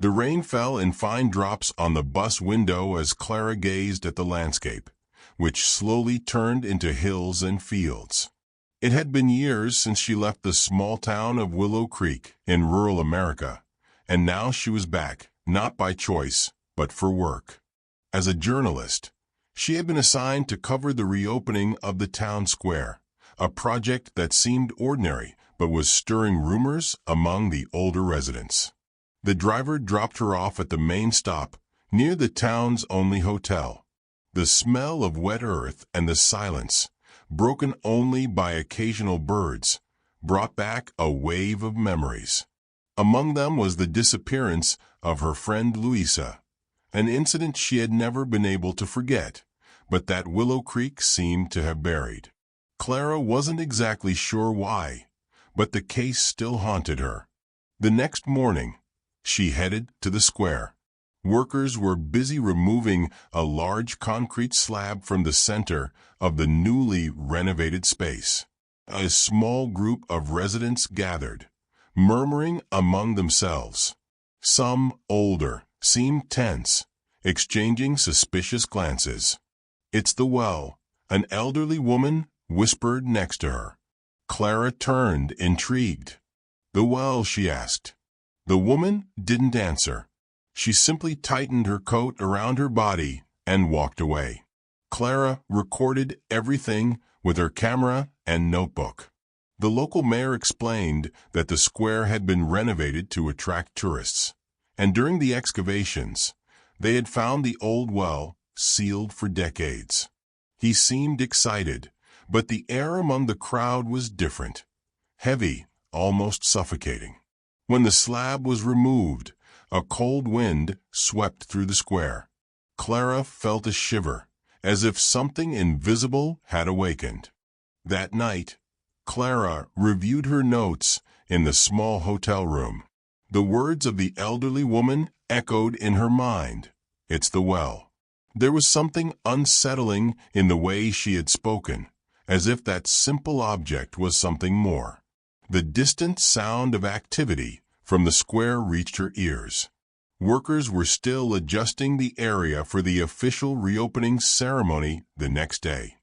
The rain fell in fine drops on the bus window as Clara gazed at the landscape, which slowly turned into hills and fields. It had been years since she left the small town of Willow Creek in rural America, and now she was back, not by choice, but for work. As a journalist, she had been assigned to cover the reopening of the town square, a project that seemed ordinary but was stirring rumors among the older residents. The driver dropped her off at the main stop, near the town's only hotel. The smell of wet earth and the silence, broken only by occasional birds, brought back a wave of memories. Among them was the disappearance of her friend Louisa, an incident she had never been able to forget, but that Willow Creek seemed to have buried. Clara wasn't exactly sure why, but the case still haunted her. The next morning, she headed to the square. Workers were busy removing a large concrete slab from the center of the newly renovated space. A small group of residents gathered, murmuring among themselves. Some, older, seemed tense, exchanging suspicious glances. "It's the well," an elderly woman whispered next to her. Clara turned, intrigued. "The well?" she asked. The woman didn't answer. She simply tightened her coat around her body and walked away. Clara recorded everything with her camera and notebook. The local mayor explained that the square had been renovated to attract tourists, and during the excavations, they had found the old well sealed for decades. He seemed excited, but the air among the crowd was different, heavy, almost suffocating. When the slab was removed, a cold wind swept through the square. Clara felt a shiver, as if something invisible had awakened. That night, Clara reviewed her notes in the small hotel room. The words of the elderly woman echoed in her mind. "It's the well." There was something unsettling in the way she had spoken, as if that simple object was something more. The distant sound of activity from the square reached her ears. Workers were still adjusting the area for the official reopening ceremony the next day.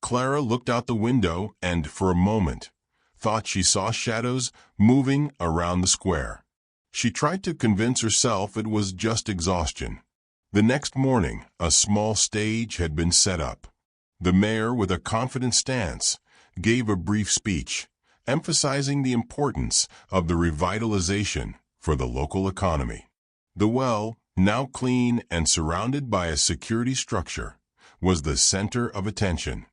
Clara looked out the window and, for a moment, thought she saw shadows moving around the square. She tried to convince herself it was just exhaustion. The next morning, a small stage had been set up. The mayor, with a confident stance, gave a brief speech, emphasizing the importance of the revitalization for the local economy. The well, now clean and surrounded by a security structure, was the center of attention.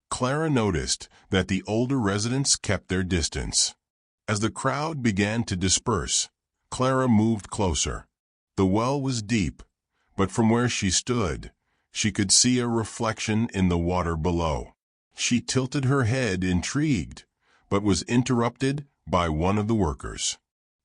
Clara noticed that the older residents kept their distance. As the crowd began to disperse, Clara moved closer. The well was deep, but from where she stood, she could see a reflection in the water below. She tilted her head, intrigued, but was interrupted by one of the workers.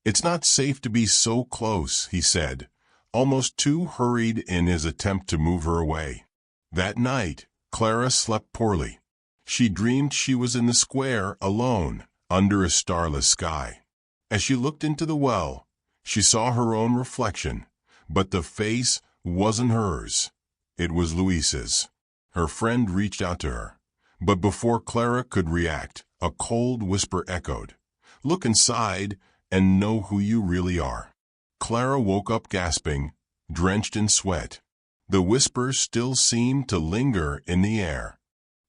"It's not safe to be so close," he said, almost too hurried in his attempt to move her away. That night, Clara slept poorly. She dreamed she was in the square alone, under a starless sky. As she looked into the well, she saw her own reflection, but the face wasn't hers. It was Luisa's. Her friend reached out to her, but before Clara could react, a cold whisper echoed, "Look inside and know who you really are." Clara woke up gasping, drenched in sweat. The whisper still seemed to linger in the air.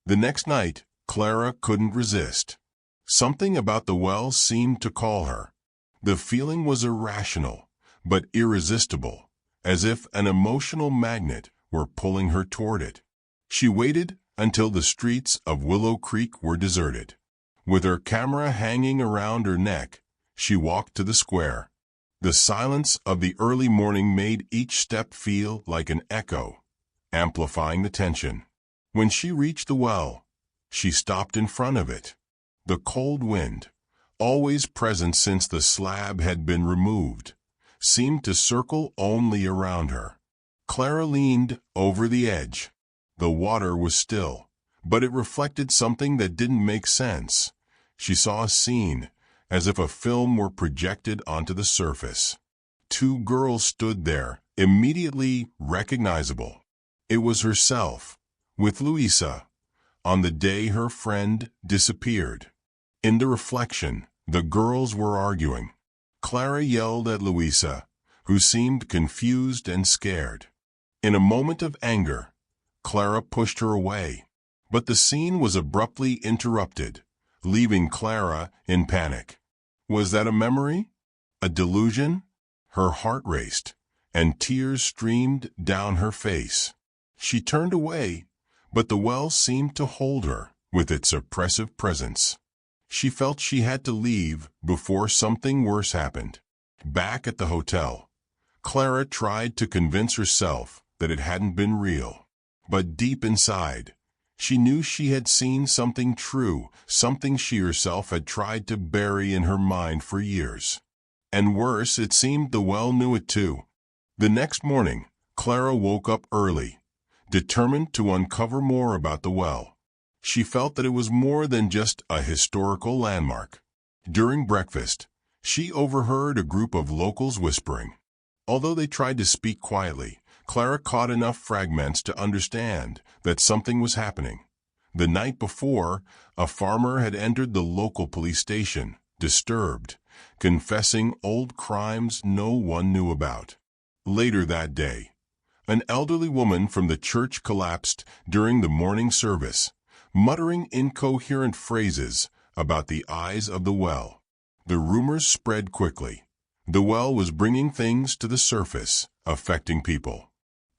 The next night, Clara couldn't resist. Something about the well seemed to call her. The feeling was irrational, but irresistible, as if an emotional magnet were pulling her toward it. She waited until the streets of Willow Creek were deserted. With her camera hanging around her neck, she walked to the square. The silence of the early morning made each step feel like an echo, amplifying the tension. When she reached the well, she stopped in front of it. The cold wind, always present since the slab had been removed, seemed to circle only around her. Clara leaned over the edge. The water was still, but it reflected something that didn't make sense. She saw a scene, as if a film were projected onto the surface. two girls stood there, immediately recognizable. It was herself, with Louisa, on the day her friend disappeared. In the reflection, the girls were arguing. Clara yelled at Louisa, who seemed confused and scared. In a moment of anger, Clara pushed her away, but the scene was abruptly interrupted, leaving Clara in panic. Was that a memory? A delusion? Her heart raced, and tears streamed down her face. She turned away, but the well seemed to hold her with its oppressive presence. She felt she had to leave before something worse happened. Back at the hotel, Clara tried to convince herself that it hadn't been real. But deep inside, she knew she had seen something true, something she herself had tried to bury in her mind for years. And worse, it seemed the well knew it too. The next morning, Clara woke up early, determined to uncover more about the well. She felt that it was more than just a historical landmark. During breakfast, she overheard a group of locals whispering. Although they tried to speak quietly, Clara caught enough fragments to understand that something was happening. The night before, a farmer had entered the local police station, disturbed, confessing old crimes no one knew about. Later that day, an elderly woman from the church collapsed during the morning service, muttering incoherent phrases about the eyes of the well. The rumors spread quickly. The well was bringing things to the surface, affecting people.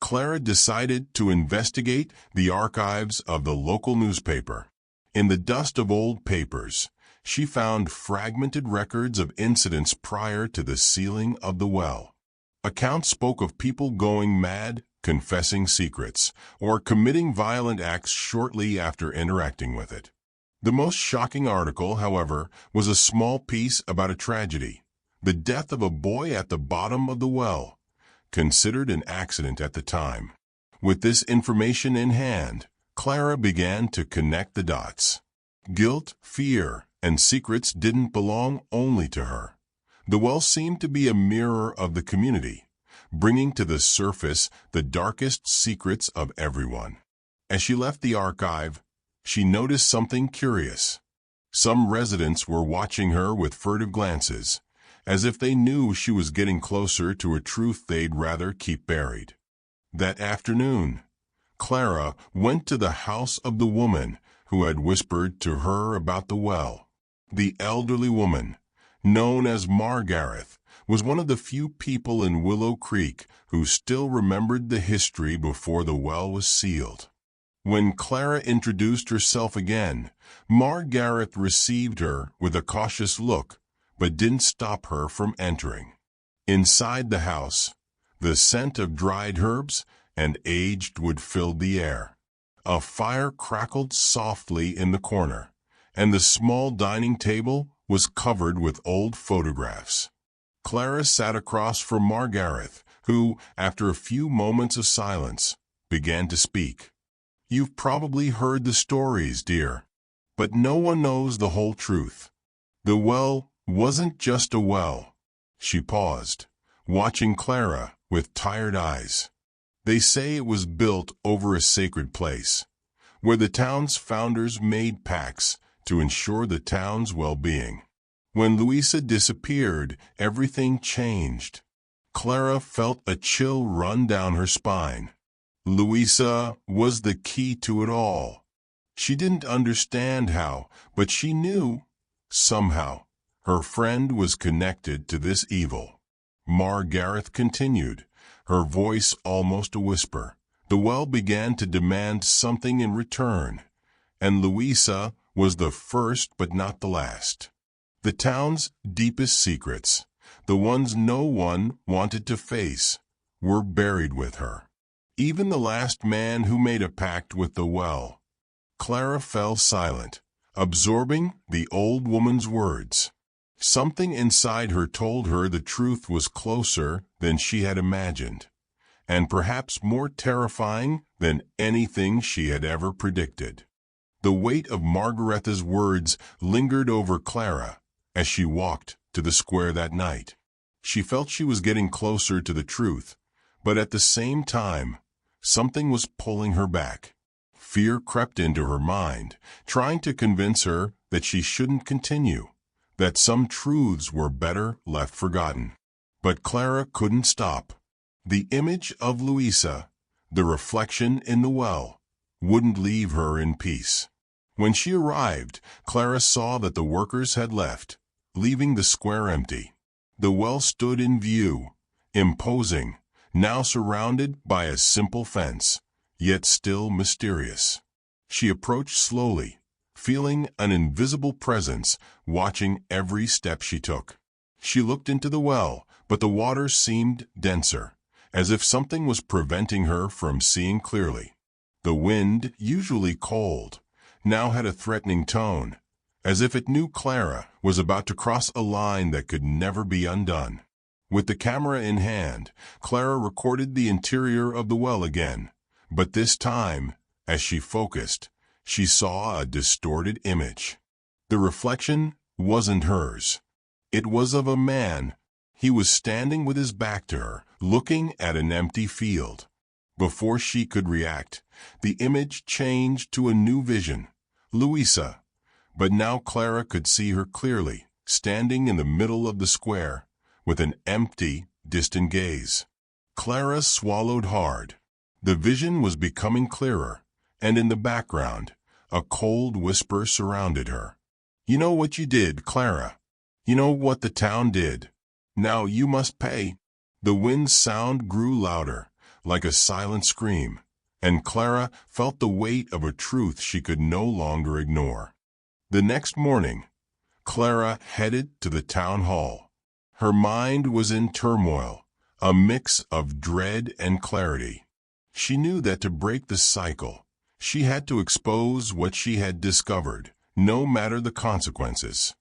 Clara decided to investigate the archives of the local newspaper. In the dust of old papers, she found fragmented records of incidents prior to the sealing of the well. Accounts spoke of people going mad, confessing secrets, or committing violent acts shortly after interacting with it. The most shocking article, however, was a small piece about a tragedy: the death of a boy at the bottom of the well, considered an accident at the time. With this information in hand, Clara began to connect the dots. Guilt, fear, and secrets didn't belong only to her. The well seemed to be a mirror of the community, bringing to the surface the darkest secrets of everyone. As she left the archive, she noticed something curious. Some residents were watching her with furtive glances, as if they knew she was getting closer to a truth they'd rather keep buried. That afternoon, Clara went to the house of the woman who had whispered to her about the well. The elderly woman, known as Margareth, was one of the few people in Willow Creek who still remembered the history before the well was sealed. When Clara introduced herself again, Margareth received her with a cautious look, but didn't stop her from entering. Inside the house, the scent of dried herbs and aged wood filled the air. A fire crackled softly in the corner, and the small dining table was covered with old photographs. Clara sat across from Margareth, who, after a few moments of silence, began to speak. "You've probably heard the stories, dear, but no one knows the whole truth. The well wasn't just a well." She paused, watching Clara with tired eyes. "They say it was built over a sacred place, where the town's founders made pacts to ensure the town's well-being. When Louisa disappeared, everything changed." Clara felt a chill run down her spine. Louisa was the key to it all. She didn't understand how, but she knew, somehow, her friend was connected to this evil. Margareth continued, her voice almost a whisper. "The well began to demand something in return, and Louisa was the first but not the last. The town's deepest secrets, the ones no one wanted to face, were buried with her. Even the last man who made a pact with the well." Clara fell silent, absorbing the old woman's words. Something inside her told her the truth was closer than she had imagined, and perhaps more terrifying than anything she had ever predicted. The weight of Margaretha's words lingered over Clara as she walked to the square that night. She felt she was getting closer to the truth, but at the same time, something was pulling her back. Fear crept into her mind, trying to convince her that she shouldn't continue, that some truths were better left forgotten. But Clara couldn't stop. The image of Louisa, the reflection in the well, wouldn't leave her in peace. When she arrived, Clara saw that the workers had left, leaving the square empty. The well stood in view, imposing, now surrounded by a simple fence, yet still mysterious. She approached slowly, feeling an invisible presence watching every step she took. She looked into the well, but the water seemed denser, as if something was preventing her from seeing clearly. The wind, usually cold, now had a threatening tone, as if it knew Clara was about to cross a line that could never be undone. With the camera in hand, Clara recorded the interior of the well again, but this time, as she focused, she saw a distorted image. The reflection wasn't hers. It was of a man. He was standing with his back to her, looking at an empty field. Before she could react, the image changed to a new vision, Louisa. But now Clara could see her clearly, standing in the middle of the square, with an empty, distant gaze. Clara swallowed hard. The vision was becoming clearer, and in the background, a cold whisper surrounded her. "You know what you did, Clara. You know what the town did. Now you must pay." The wind's sound grew louder, like a silent scream, and Clara felt the weight of a truth she could no longer ignore. The next morning, Clara headed to the town hall. Her mind was in turmoil, a mix of dread and clarity. She knew that to break the cycle, she had to expose what she had discovered, no matter the consequences.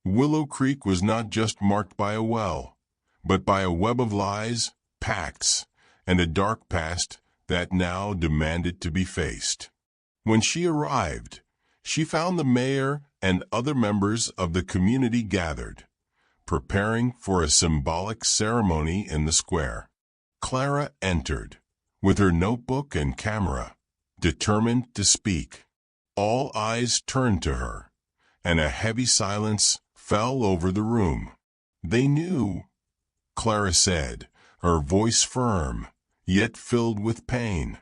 Willow Creek was not just marked by a well, but by a web of lies, pacts, and a dark past that now demanded to be faced. When she arrived, she found the mayor and other members of the community gathered, preparing for a symbolic ceremony in the square. Clara entered, with her notebook and camera, determined to speak. All eyes turned to her, and a heavy silence fell over the room. "They knew," Clara said, her voice firm, yet filled with pain.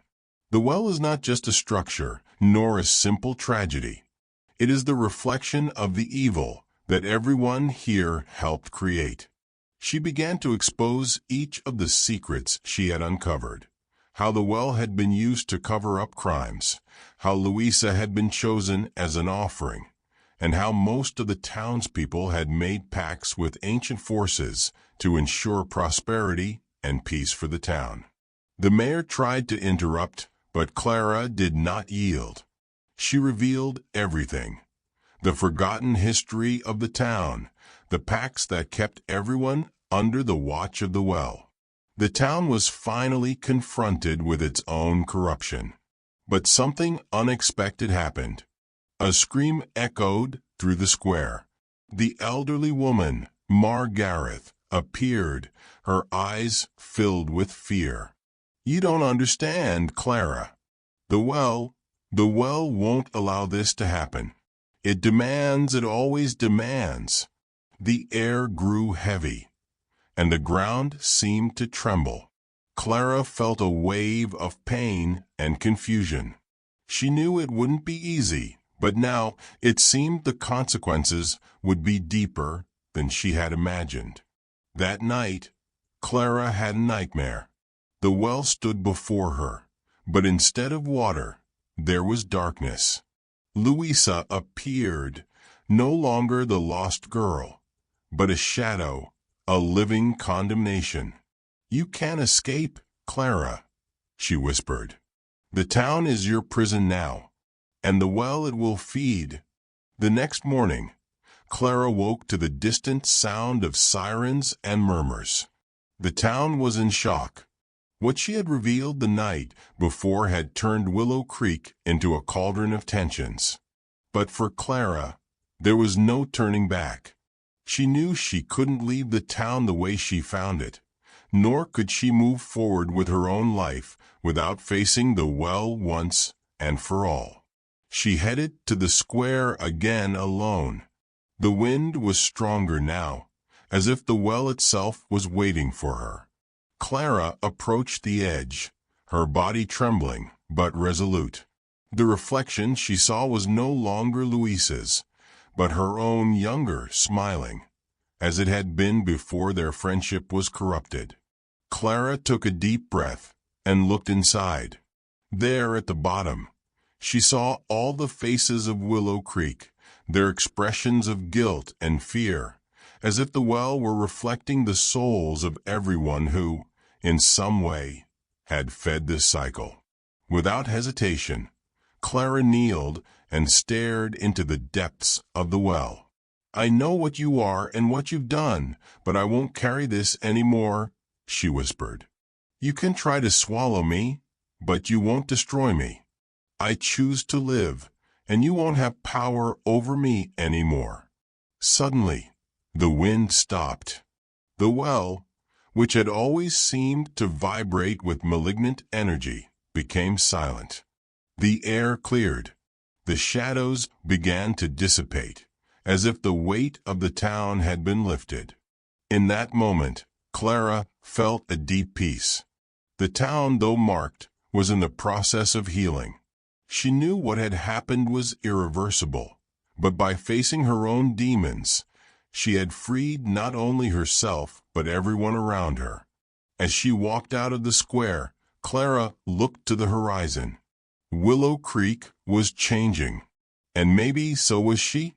"The well is not just a structure, nor a simple tragedy. It is the reflection of the evil that everyone here helped create." She began to expose each of the secrets she had uncovered. How the well had been used to cover up crimes, how Louisa had been chosen as an offering, and how most of the townspeople had made pacts with ancient forces to ensure prosperity and peace for the town. The mayor tried to interrupt, but Clara did not yield. She revealed everything: the forgotten history of the town, the pacts that kept everyone under the watch of the well. The town was finally confronted with its own corruption. But something unexpected happened. A scream echoed through the square. The elderly woman, Gareth, appeared, her eyes filled with fear. "You don't understand, Clara. The well won't allow this to happen. It demands, it always demands." The air grew heavy, and the ground seemed to tremble. Clara felt a wave of pain and confusion. She knew it wouldn't be easy, but now it seemed the consequences would be deeper than she had imagined. That night, Clara had a nightmare. The well stood before her, but instead of water, there was darkness. Louisa appeared, no longer the lost girl, but a shadow, a living condemnation. "You can't escape, Clara," she whispered. "The town is your prison now, and the well it will feed." The next morning, Clara woke to the distant sound of sirens and murmurs. The town was in shock. What she had revealed the night before had turned Willow Creek into a cauldron of tensions. But for Clara, there was no turning back. She knew she couldn't leave the town the way she found it, nor could she move forward with her own life without facing the well once and for all. She headed to the square again alone. The wind was stronger now, as if the well itself was waiting for her. Clara approached the edge, her body trembling but resolute. The reflection she saw was no longer Luisa's, but her own younger, smiling, as it had been before their friendship was corrupted. Clara took a deep breath and looked inside. There at the bottom, she saw all the faces of Willow Creek, their expressions of guilt and fear, as if the well were reflecting the souls of everyone who, in some way, had fed this cycle. Without hesitation, Clara kneeled and stared into the depths of the well. "I know what you are and what you've done, but I won't carry this any more," she whispered. "You can try to swallow me, but you won't destroy me. I choose to live, and you won't have power over me anymore." Suddenly, the wind stopped. The well, which had always seemed to vibrate with malignant energy, became silent. The air cleared. The shadows began to dissipate, as if the weight of the town had been lifted. In that moment, Clara felt a deep peace. The town, though marked, was in the process of healing. She knew what had happened was irreversible, but by facing her own demons, she had freed not only herself but everyone around her. As she walked out of the square, Clara looked to the horizon. Willow Creek was changing, and maybe so was she.